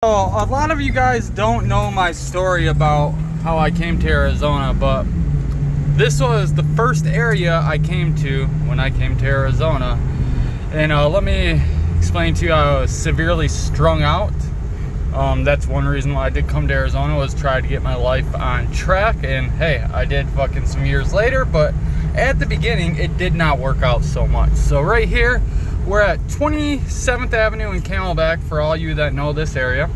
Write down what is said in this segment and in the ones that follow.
So a lot of you guys don't know my story about how I came to Arizona, but this was the first area I came to when I came to Arizona. And let me explain to you, I was severely strung out. That's one reason why I did come to Arizona, was try to get my life on track. And hey, I did fucking some years later, but at the beginning it did not work out so much. So right here, we're at 27th Avenue in Camelback, for all you that know this area.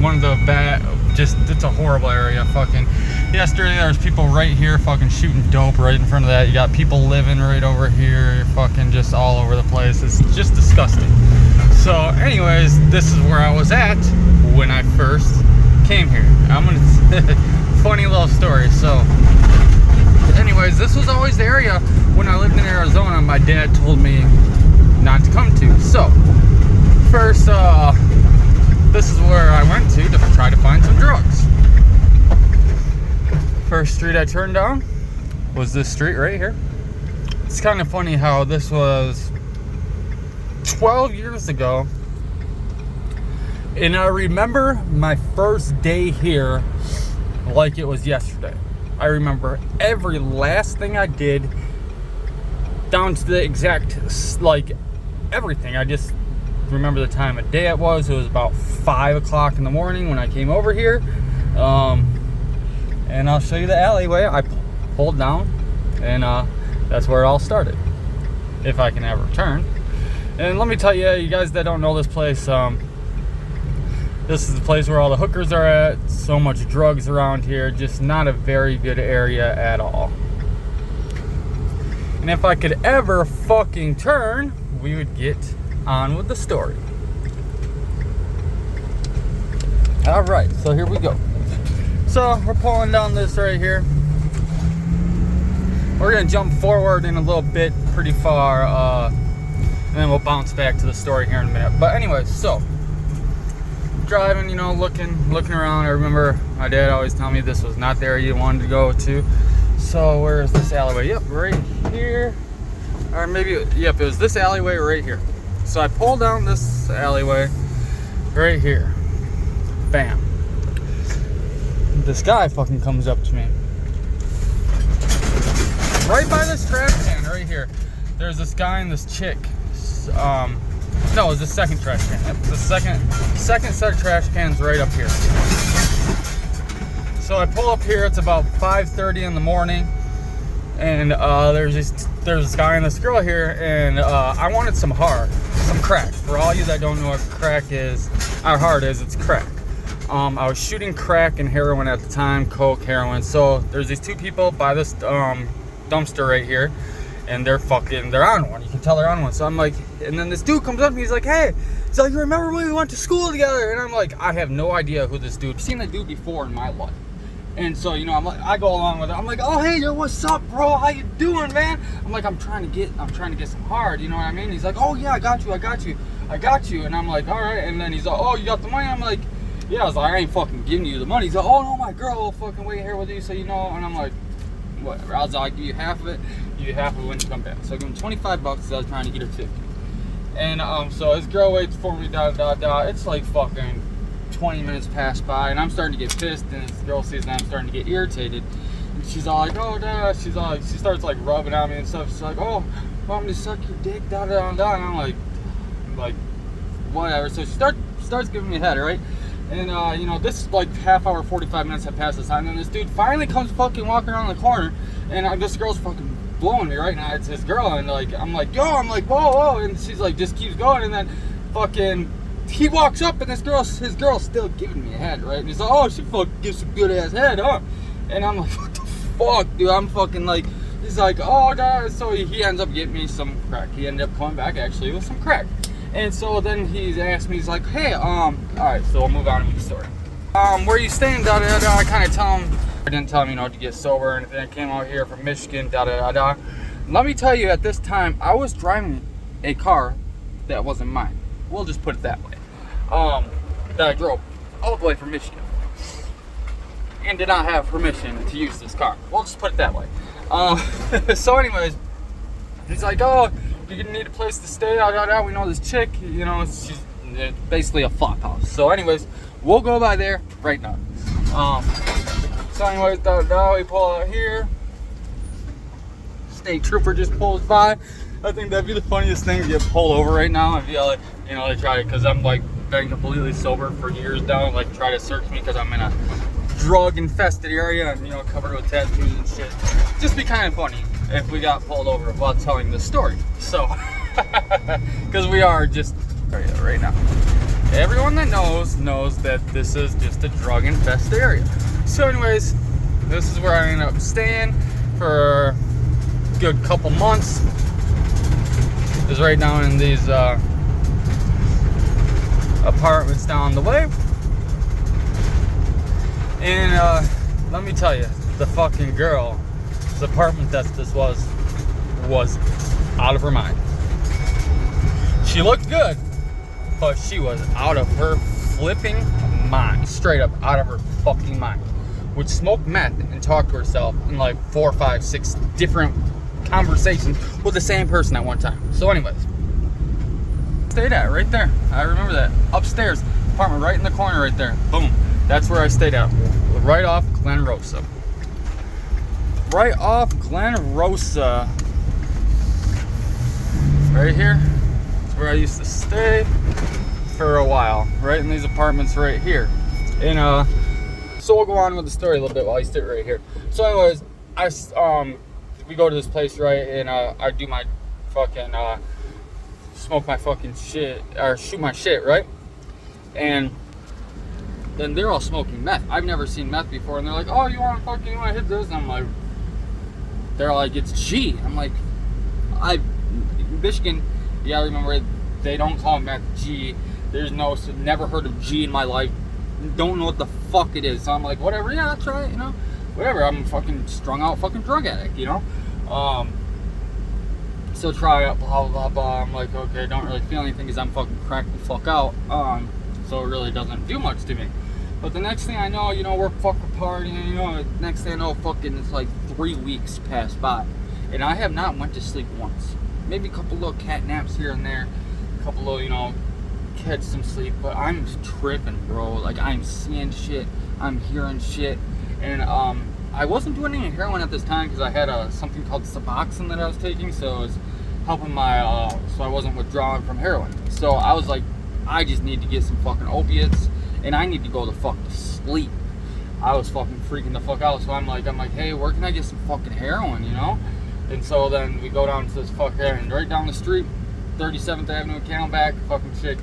One of the bad, it's a horrible area. Fucking yesterday there was people right here fucking shooting dope right in front of that. You got people living right over here, fucking just all over the place. It's just disgusting. So anyways, this is where I was at when I first came here. Funny little story. So anyways, this was always the area when I lived in Arizona my dad told me not to come to. So first, this is where I went to try to find some drugs. First street I turned down was this street right here. It's kind of funny how this was 12 years ago, and I remember my first day here like it was yesterday. I remember every last thing I did, down to the exact, like, everything. I just remember the time of day it was. It was about 5 o'clock in the morning when I came over here. And I'll show you the alleyway I pulled down, and that's where it all started, if I can ever turn. And let me tell you, you guys that don't know this place, this is the place where all the hookers are at. So much drugs around here, just not a very good area at all. And if I could ever fucking turn, we would get on with the story. All right, so here we go. So we're pulling down this right here. We're gonna jump forward in a little bit, pretty far, and then we'll bounce back to the story here in a minute. But anyways, so driving, you know, looking around. I remember my dad always telling me this was not the area you wanted to go to. So where is this alleyway? Yep, right here. Or maybe, yep, it was this alleyway right here. So I pull down this alleyway right here. Bam. This guy fucking comes up to me. Right by this trash can right here. There's this guy and this chick. No, it was the second trash can. Yep, the second set of trash cans right up here. So I pull up here. It's about 5:30 in the morning, and there's this guy and this girl here, and I wanted some crack. For all you that don't know what crack is, how hard it is, it's crack. I was shooting crack and heroin at the time, coke, heroin. So there's these two people by this dumpster right here, and they're on one. You can tell they're on one. So I'm like, and then this dude comes up to me. He's like, hey, so you remember when we went to school together? And I'm like, I have no idea who this dude. I've seen the dude before in my life. And so, you know, I go along with it. I'm like, oh, hey, yo, what's up, bro? How you doing, man? I'm like, I'm trying to get some hard, you know what I mean? He's like, oh, yeah, I got you. And I'm like, all right. And then he's like, oh, you got the money? I'm like, yeah. I was like, I ain't fucking giving you the money. He's like, oh, no, my girl will fucking wait here with you, so you know. And I'm like, whatever. I was like, I'll give you half of it. Give you half of it when you come back. So I give him $25 because I was trying to get her 50. And so his girl waits for me, It's like fucking 20 minutes pass by, and I'm starting to get pissed, and this girl sees that I'm starting to get irritated, and she's all like, oh, she starts like rubbing on me and stuff. She's like, oh, want me to suck your dick, and I'm like whatever. So she starts giving me a head, right? And you know, this is like half hour, 45 minutes have passed this time, and this dude finally comes fucking walking around the corner, and this girl's fucking blowing me right now. It's his girl, and like I'm like, whoa, and she's like, just keeps going, and then fucking he walks up, and his girl's still giving me a head, right? And he's like, oh, she fucking gives a good ass head, huh? And I'm like, what the fuck, dude? I'm fucking like, he's like, oh, God. So he ends up getting me some crack. He ended up coming back actually with some crack. And so then he's asked me, he's like, hey, all right, so we'll move on with the story. Where are you staying? I kind of tell him, I didn't tell him, you know, to get sober or anything. I came out here from Michigan, Let me tell you, at this time, I was driving a car that wasn't mine. We'll just put it that way. That I drove all the way from Michigan and did not have permission to use this car. We'll just put it that way. So anyways, he's like, oh, you're gonna need a place to stay. We know this chick, you know, she's It's basically a flop house. So anyways, we'll go by there right now. So anyways, now we pull out here. State trooper just pulls by. I think that'd be the funniest thing to get pulled over right now. If they try it, because I'm like been completely sober for years now, like try to search me because I'm in a drug infested area and covered with tattoos and shit. Just be kind of funny if we got pulled over while telling this story. So because we are just right now. Everyone that knows that this is just a drug infested area. So anyways, this is where I ended up staying for a good couple months. Is right down in these apartments down the way. And let me tell you, the fucking girl, the apartment that this was out of her mind. She looked good, but she was out of her flipping mind. Straight up out of her fucking mind. Would smoke meth and talk to herself in like 4, 5, 6 different conversations with the same person at one time. So anyways, stayed at right there. I remember that. Upstairs, apartment right in the corner right there. Boom. That's where I stayed at. Right off Glen Rosa. Right off Glen Rosa. Right here. That's where I used to stay for a while. Right in these apartments right here. And so we'll go on with the story a little bit while I sit right here. So anyways, we go to this place, right, and I do my fucking smoke my fucking shit or shoot my shit, right? And then they're all smoking meth. I've never seen meth before, and they're like, "Oh, you want to hit this?" And I'm like, they're like, "It's G." I'm like, Michigan, yeah, I remember they don't call meth G. There's never heard of G in my life. Don't know what the fuck it is. So I'm like, whatever, yeah, I'll try it, whatever. I'm a fucking strung out fucking drug addict, So try it, blah blah blah. I'm like, okay, don't really feel anything because I'm fucking cracked the fuck out. So it really doesn't do much to me. But the next thing I know, we're fucking partying, next thing I know, fucking it's like 3 weeks passed by. And I have not went to sleep once. Maybe a couple little cat naps here and there. A couple little, catch some sleep. But I'm tripping, bro. Like, I'm seeing shit. I'm hearing shit. And I wasn't doing any heroin at this time because I had something called Suboxone that I was taking. So it was helping my, so I wasn't withdrawing from heroin. So I was like, I just need to get some fucking opiates. And I need to go the fuck to sleep. I was fucking freaking the fuck out. So I'm like, hey, where can I get some fucking heroin, And so then we go down to this fucking, and right down the street, 37th Avenue, Camelback, fucking chick,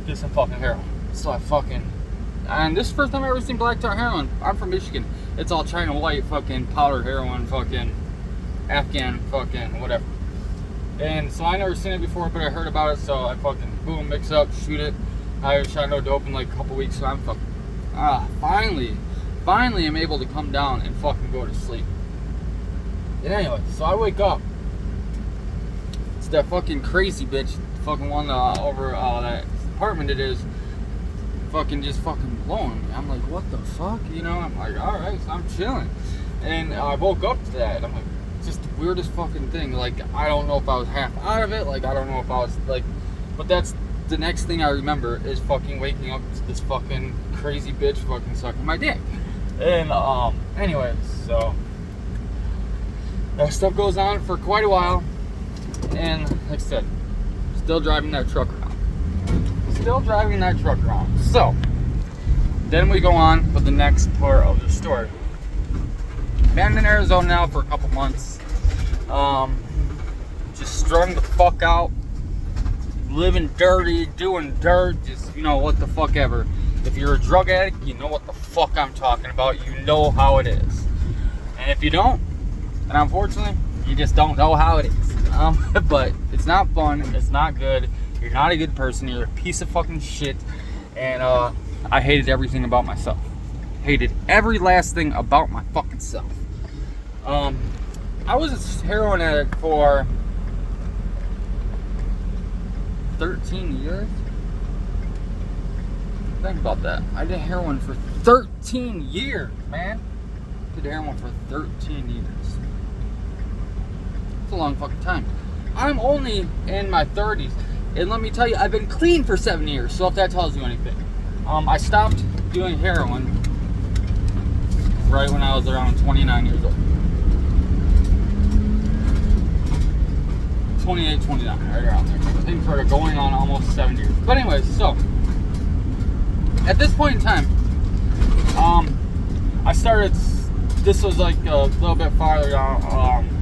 get some fucking heroin. So and this is the first time I've ever seen black tar heroin. I'm from Michigan. It's all China white, fucking powdered heroin, fucking Afghan, fucking whatever. And so I never seen it before, but I heard about it, so I fucking boom, mix it up, shoot it. I shot no dope in like a couple weeks, so I'm fucking, finally I'm able to come down and fucking go to sleep. And anyway, so I wake up. It's that fucking crazy bitch, fucking one over that apartment it is, fucking just fucking blowing me. I'm like, what the fuck, I'm like, alright, so I'm chilling. And I woke up to that, I'm like, it's just the weirdest fucking thing. Like, I don't know if I was half out of it, like, I don't know if I was, like, but that's the next thing I remember is fucking waking up to this fucking crazy bitch fucking sucking my dick. And, anyways, so that stuff goes on for quite a while. And, like I said, still driving that truck around. So, then we go on with the next part of the story. Been in Arizona now for a couple months. Just strung the fuck out. Living dirty, doing dirt, just, what the fuck ever. If you're a drug addict, you know what the fuck I'm talking about. You know how it is. And if you don't, then unfortunately, you just don't know how it is. But it's not fun. It's not good. You're not a good person. You're a piece of fucking shit. And I hated everything about myself. Hated every last thing about my fucking self. I was a heroin addict for 13 years. Think about that. I did heroin for 13 years, man. Did heroin for 13 years. It's a long fucking time. I'm only in my 30s, And let me tell you, I've been clean for 7 years, so if that tells you anything. I stopped doing heroin right when I was around 29 years old. 28, 29, right around there. I think for going on almost 7 years. But anyways, so at this point in time, I started. This was like a little bit farther down.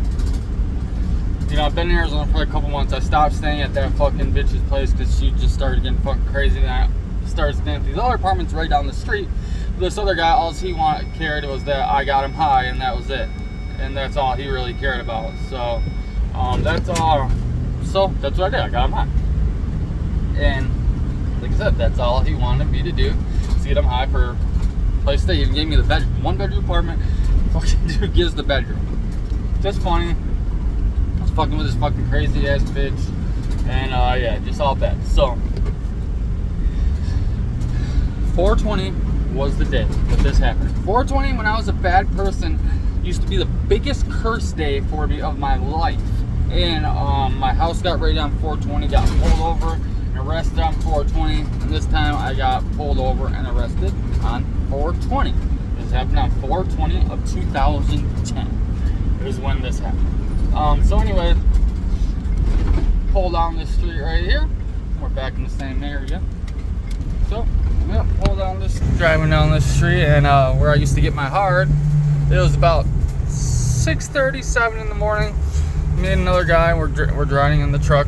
You know, I've been in Arizona for like a couple months. I stopped staying at that fucking bitch's place because she just started getting fucking crazy. And I started staying at these other apartments right down the street. This other guy, all he cared was that I got him high, and that was it. And that's all he really cared about. So that's all. So that's what I did. I got him high. And like I said, that's all he wanted me to do, is get him high for a place to stay. He even gave me the bedroom, 1-bedroom apartment. Fucking dude gives the bedroom. Just funny. I was fucking with this fucking crazy ass bitch. And yeah, just all bad. So 420 was the day that this happened. 420, when I was a bad person, used to be the biggest curse day for me of my life. And my house got raided on 420, got pulled over and arrested on 420. And this time I got pulled over and arrested on 420. This happened on 420 of 2010. Is when this happened. So anyway, pull down this street right here. We're back in the same area. So yeah, driving down this street, and where I used to get my hard, it was about 6:37 in the morning. Me and another guy, we're driving in the truck.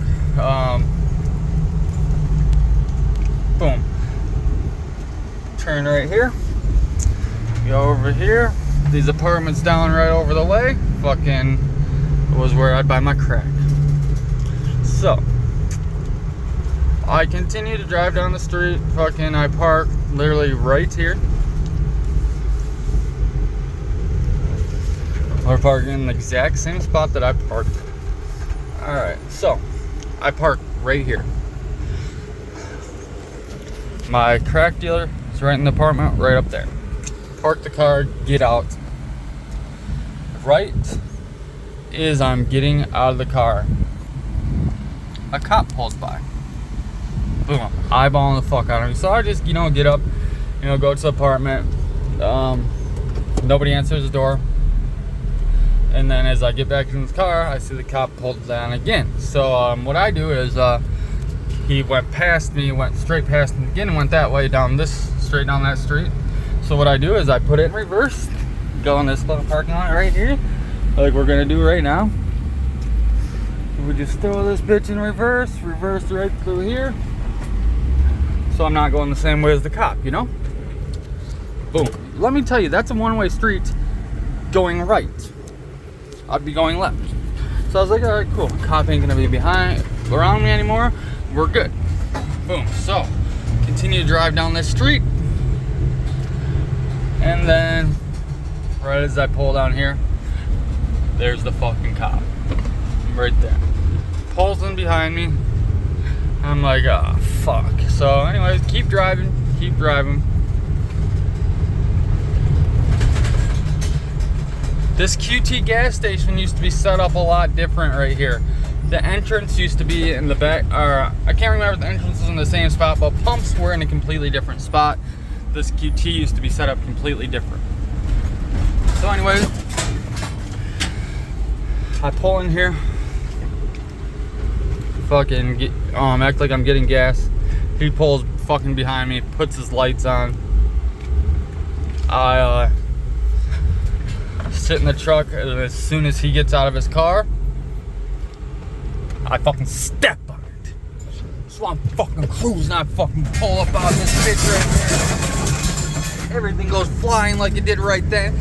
Boom. Turn right here. Go over here. These apartments down right over the way. Fucking was where I'd buy my crack. So I continue to drive down the street. Fucking I park literally right here. We're parking in the exact same spot that I parked. Alright, so I park right here. My crack dealer is right in the apartment, right up there. Park the car, get out. Right as I'm getting out of the car, a cop pulls by. Boom, eyeballing the fuck out of me. So I just, get up, go to the apartment. Nobody answers the door. And then as I get back in the car, I see the cop pulled down again. So what I do is, he went past me, went straight past me again, and went that way straight down that street. So what I do is I put it in reverse, go in this little parking lot right here, like we're gonna do right now. We just throw this bitch in reverse right through here. So I'm not going the same way as the cop, Boom. Let me tell you, that's a one-way street going right. I'd be going left. So I was like, all right, cool. Cop ain't gonna be around me anymore. We're good. Boom. So continue to drive down this street. And then right as I pull down here, there's the fucking cop. Right there. Pulls in behind me. I'm like, ah, oh, fuck. So anyways, keep driving. This QT gas station used to be set up a lot different right here. The entrance used to be in the back, or I can't remember if the entrance was in the same spot, but pumps were in a completely different spot. This QT used to be set up completely different. So anyways, I pull in here, fucking act like I'm getting gas. He pulls fucking behind me, puts his lights on. I sit in the truck, and as soon as he gets out of his car, I fucking step on it. So I'm fucking cruising, I fucking pull up out this bitch right there. Everything goes flying like it did right then.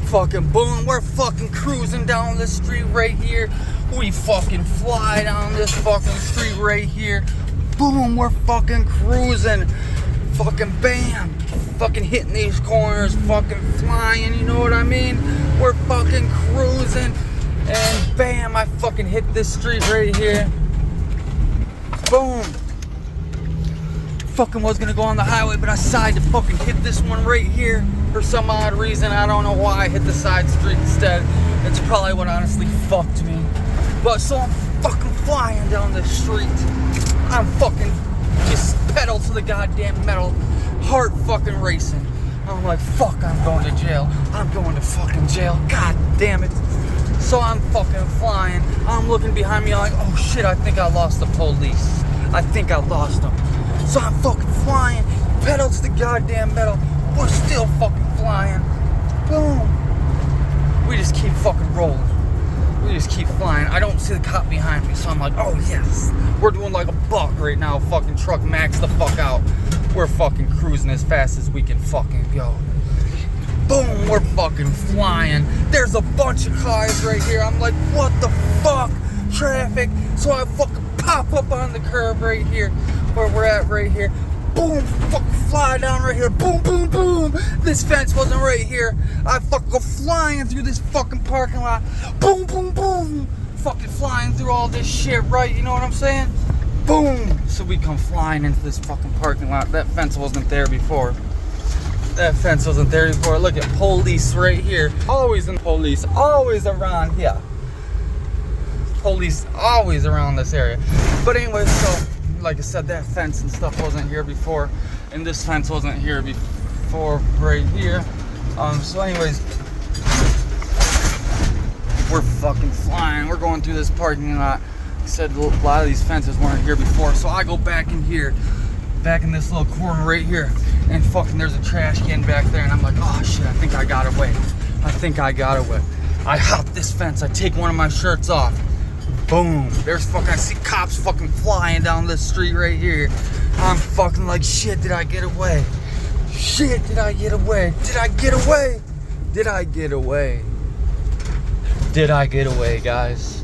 Fucking boom, we're fucking cruising down the street right here. We fucking fly down this fucking street right here. Boom, we're fucking cruising. Fucking bam. Fucking hitting these corners, fucking flying, you know what I mean? We're fucking cruising. And bam, I fucking hit this street right here. Boom. Fucking was gonna go on the highway, but I decided to fucking hit this one right here. For some odd reason, I don't know why I hit the side street instead. It's probably what honestly fucked me. But so I'm fucking flying down the street. I'm fucking just pedal to the goddamn metal, heart fucking racing. I'm like, fuck, I'm going to jail. I'm going to fucking jail. God damn it. So I'm fucking flying. I'm looking behind me like, oh shit, I think I lost the police. I think I lost them. So I'm fucking flying, pedal to the goddamn metal. We're still fucking flying. Boom. We just keep fucking rolling. We just keep flying. I don't see the cop behind me, so I'm like, oh yes. We're doing like a buck right now. Fucking truck max the fuck out. We're fucking cruising as fast as we can fucking go. Boom, we're fucking flying. There's a bunch of cars right here. I'm like, what the fuck? Traffic. So I fucking pop up on the curb right here, where we're at right here. Boom, fucking fly down right here. Boom, boom, boom. This fence wasn't right here. I fucking go flying through this fucking parking lot. Boom, boom, boom. Fucking flying through all this shit, right? You know what I'm saying? Boom. So we come flying into this fucking parking lot. That fence wasn't there before. That fence wasn't there before. Look at police right here. Always in police. Always around here. Police always around this area. But anyway, so like I said, that fence and stuff wasn't here before, and this fence wasn't here before right here. So anyways, we're fucking flying. We're going through this parking lot. I said a lot of these fences weren't here before, so I go back in here, back in this little corner right here, and fucking there's a trash can back there, and I'm like, oh shit, I think I got away. I think I got away. I hop this fence. I take one of my shirts off. Boom. There's fucking, I see cops fucking flying down this street right here. I'm fucking like, shit, did I get away? Shit, did I get away? Did I get away? Did I get away? Did I get away, guys?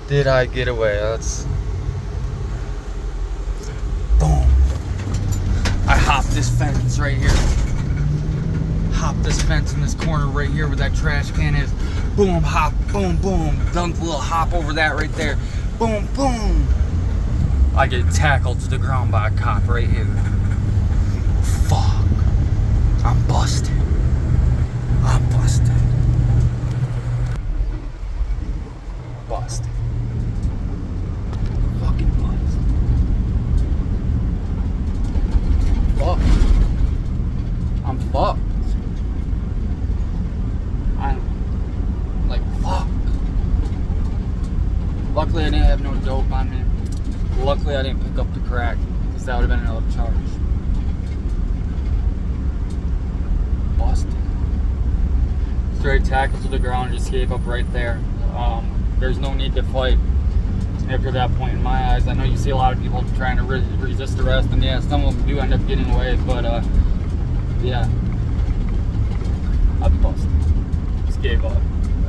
Did I get away? Let's... Boom. I hop this fence right here. Hop this fence in this corner right here where that trash can is. Boom, hop, boom, boom. Dunk a little hop over that right there. Boom, boom. I get tackled to the ground by a cop right here. Fuck. I'm busted. I'm busted. Busted. Fucking busted. Fuck. I'm fucked. I'm like, fuck. Luckily I didn't have no dope on me. Luckily I didn't pick up the crack, because that would have been another charge. Busted. Straight tackle to the ground, just gave up right there. There's no need to fight after that point in my eyes. I know you see a lot of people trying to resist arrest, and yeah, some of them do end up getting away, but yeah, I busted. Just gave up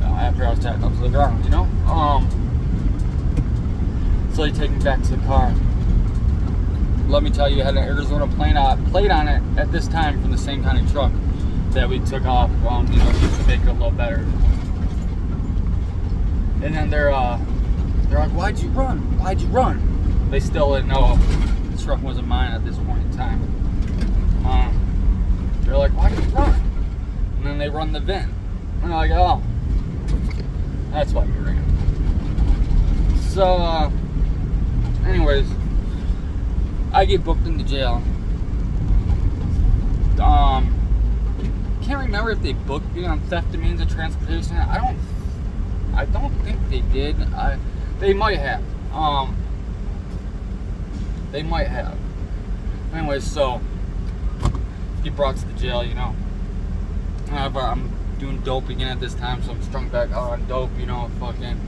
after I was tackled to the ground, you know? So they take me back to the car. Let me tell you, it had an Arizona plate on it at this time from the same kind of truck that we took off, you know, just to make it a little better. And then they're like, why'd you run? Why'd you run? They still didn't know the truck wasn't mine at this point in time. They're like, why'd you run? And then they run the VIN. And they're like, oh, that's why you ran. So, anyways, I get booked into jail. Can't remember if they booked me on theft of means of transportation. I don't think they did. They might have. They might have. Anyways, so get brought to the jail, you know. I'm doing dope again at this time, so I'm strung back out on dope, you know, fucking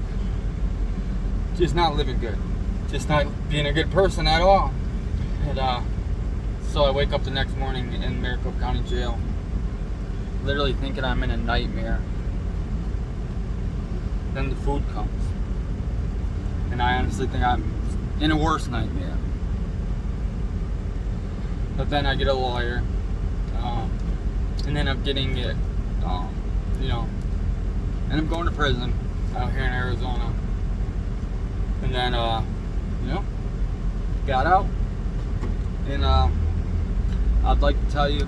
just not living good. Just not being a good person at all. And so I wake up the next morning in Maricopa County Jail, literally thinking I'm in a nightmare. Then the food comes, and I honestly think I'm in a worse nightmare. But then I get a lawyer, and then I'm getting it, you know, and I'm going to prison out here in Arizona. And then, you know, got out, and I'd like to tell you,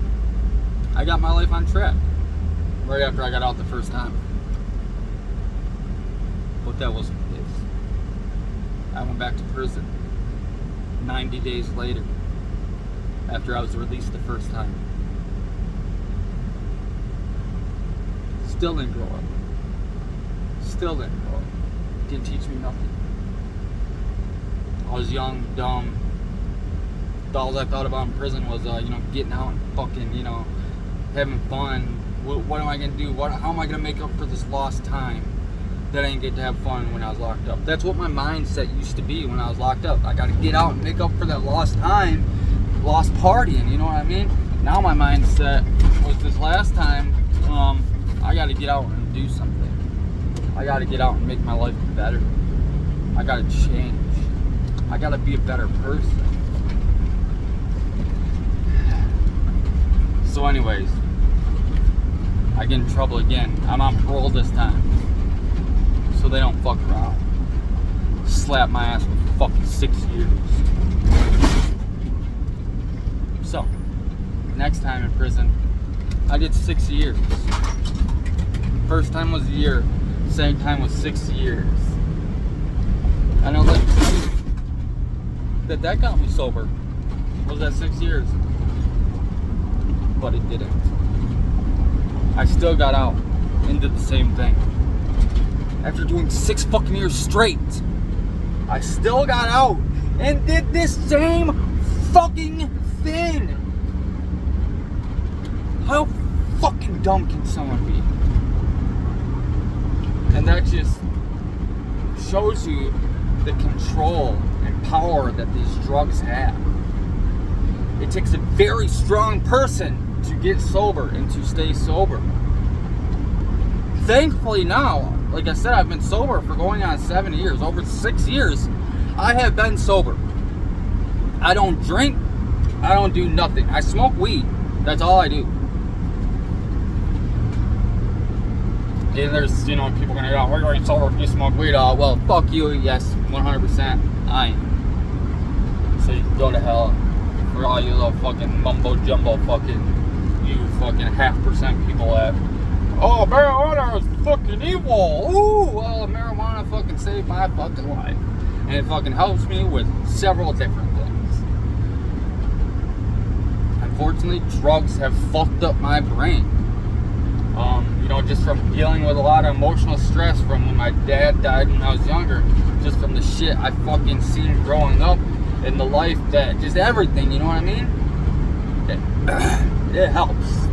I got my life on track right after I got out the first time. But that wasn't the case. I went back to prison 90 days later after I was released the first time. Still didn't grow up. Still didn't grow up. Didn't teach me nothing. I was young, dumb. All I thought about in prison was, getting out and fucking, having fun. What am I gonna do? How am I gonna make up for this lost time that I didn't get to have fun when I was locked up? That's what my mindset used to be when I was locked up. I gotta get out and make up for that lost time, lost partying. You know what I mean? Now my mindset was this last time. I gotta get out and do something. I gotta get out and make my life better. I gotta change. I gotta be a better person. So anyways, I get in trouble again. I'm on parole this time. So they don't fuck around. Slap my ass for fucking 6 years. So, next time in prison, I did 6 years. First time was a year. Second time was 6 years. I know that got me sober. Was that 6 years? But it didn't. I still got out and did the same thing. After doing 6 fucking years straight, I still got out and did this same fucking thing. How fucking dumb can someone be? And that just shows you the control and power that these drugs have. It takes a very strong person to get sober and to stay sober. Thankfully now, like I said, I've been sober for going on 7 years. Over 6 years, I have been sober. I don't drink. I don't do nothing. I smoke weed. That's all I do. And there's, people gonna go, we're going sober if you smoke weed. Well, fuck you. Yes, 100%. I am. So you can go to hell. For all you little fucking mumbo jumbo you fucking 0.5% people that, oh, marijuana is fucking evil. Ooh, well, marijuana fucking saved my fucking life. And it fucking helps me with several different things. Unfortunately, drugs have fucked up my brain. Just from dealing with a lot of emotional stress from when my dad died when I was younger. Just from the shit I fucking seen growing up. In the life that, just everything, you know what I mean? It helps.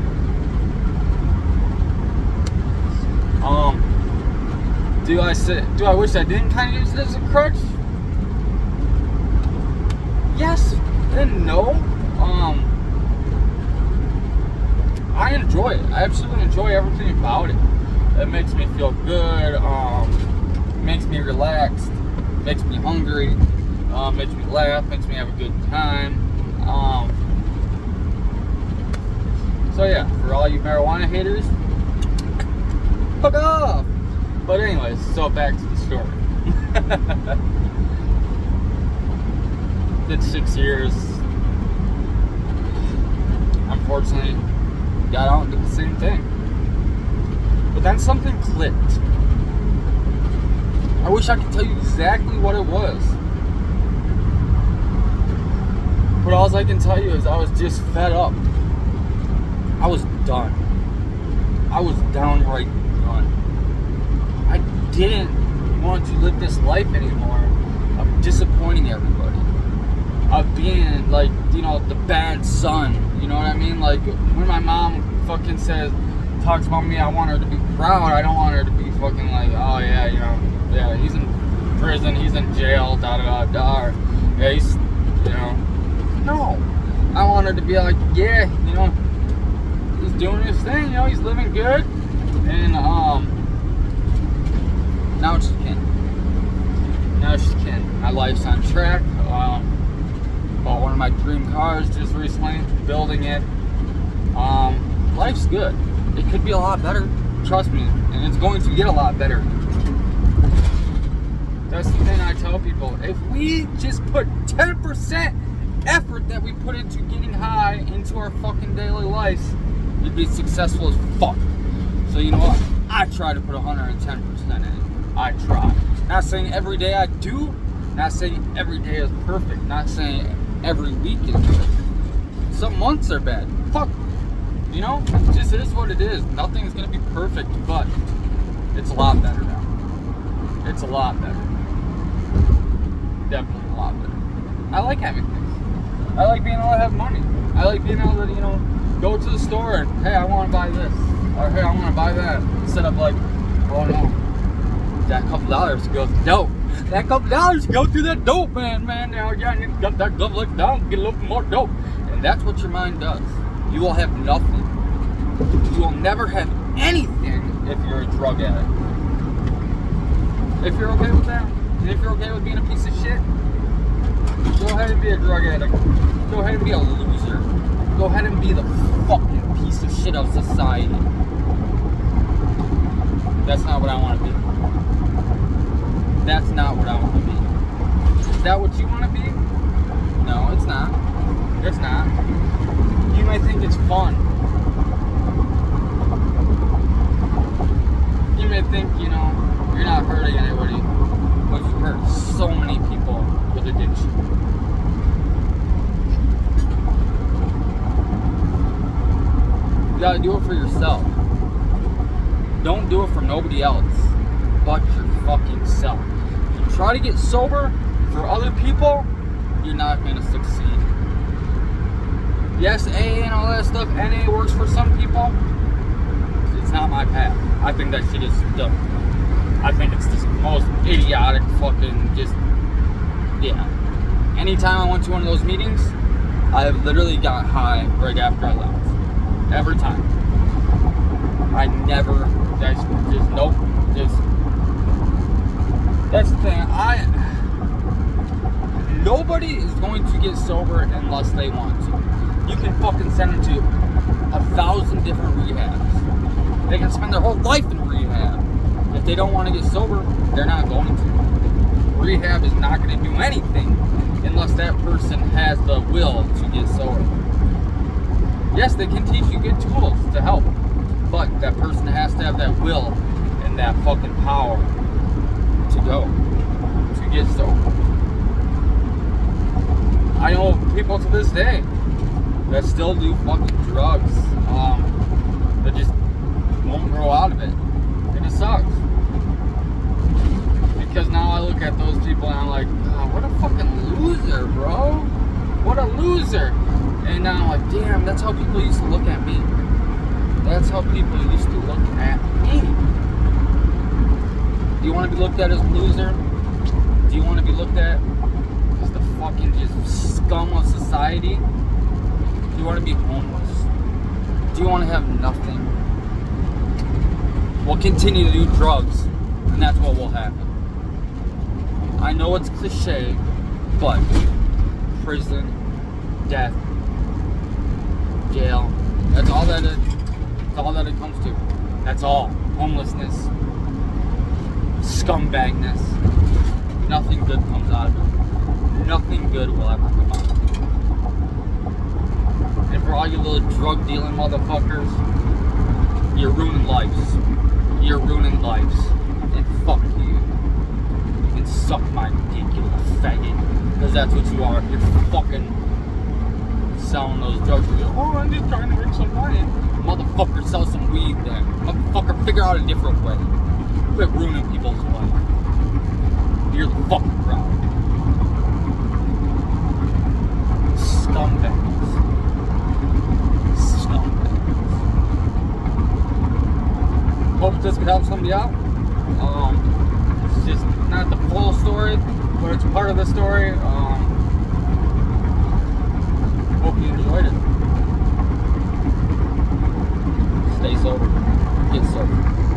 Do I wish I didn't kind of use it as a crutch? Yes and no. I enjoy it. I absolutely enjoy everything about it. It makes me feel good. Makes me relaxed. Makes me hungry. Makes me laugh, makes me have a good time. So yeah, for all you marijuana haters, fuck off. But anyways, so back to the story. Did 6 years. Unfortunately, got out and did the same thing. But then something clicked. I wish I could tell you exactly what it was. But all I can tell you is I was just fed up. I was done. I was downright done. I didn't want to live this life anymore of disappointing everybody. Of being like, the bad son. You know what I mean? Like when my mom fucking talks about me, I want her to be proud. I don't want her to be fucking like, oh yeah, he's in prison, he's in jail, da da da da. Yeah, he's, No, I want her to be like, yeah, he's doing his thing, he's living good, and now she can. My life's on track. Bought one of my dream cars just recently, building it. Life's good. It could be a lot better, trust me, and it's going to get a lot better. That's the thing I tell people. If we just put 10% effort that we put into getting high into our fucking daily lives, you'd be successful as fuck. So you know what? I try to put 110% in. I try. Not saying every day I do. Not saying every day is perfect. Not saying every week is good. Some months are bad. Fuck. You know? It is what it is. Nothing's gonna be perfect, but it's a lot better now. It's a lot better. Definitely a lot better. I like having things. I like being able to have money. I like being able to, go to the store and, hey, I want to buy this. Or, hey, I want to buy that. Instead of like, oh no, that couple dollars goes dope. That couple dollars go through that dope, man. Now, yeah, I need to get that double lick down, get a little more dope. And that's what your mind does. You will have nothing. You will never have anything if you're a drug addict. If you're okay with that, and if you're okay with being a piece of shit, go ahead and be a drug addict. Go ahead and be a loser. Go ahead and be the fucking piece of shit of society. That's not what I want to be. That's not what I want to be. Is that what you want to be? No, it's not. It's not. You might think it's fun. You may think, you're not hurting anybody, but you hurt so many people with addiction. You gotta do it for yourself. Don't do it for nobody else but your fucking self. If you try to get sober for other people, you're not gonna succeed. Yes, AA and all that stuff, NA works for some people. It's not my path. I think that shit is dumb. I think it's the most idiotic fucking yeah. Anytime I went to one of those meetings, I have literally got high right after I left. Every time. I never, that's the thing. Nobody is going to get sober unless they want to. You can fucking send them to 1,000 different rehabs. They can spend their whole life in rehab. If they don't want to get sober, they're not going to. Rehab is not going to do anything unless that person has the will to get sober. Yes, they can teach you good tools to help, but that person has to have that will and that fucking power to get sober. I know people to this day that still do fucking drugs, that just won't grow out of it. And it sucks. Because now I look at those people and I'm like, oh, what a fucking loser, bro. What a loser. And now I'm like, damn, that's how people used to look at me. That's how people used to look at me. Do you want to be looked at as a loser? Do you want to be looked at as the fucking just scum of society? Do you want to be homeless? Do you want to have nothing? We'll continue to do drugs, and that's what will happen. I know it's cliche, but prison, death, jail, that's all that it comes to. That's all. Homelessness, scumbagness. Nothing good comes out of it. Nothing good will ever come out of it. And for all you little drug dealing motherfuckers, you're ruining lives. You're ruining lives. And fuck you. You can suck my dick, you little faggot. Because that's what you are. You're fucking selling those drugs. You're like, oh, I'm just trying to make some money. Motherfucker, sell some weed then. Motherfucker, figure out a different way. Quit ruining people's life. You're the fucking crowd. Scumbags. Hope this could help somebody out. It's just not the full story, but it's part of the story.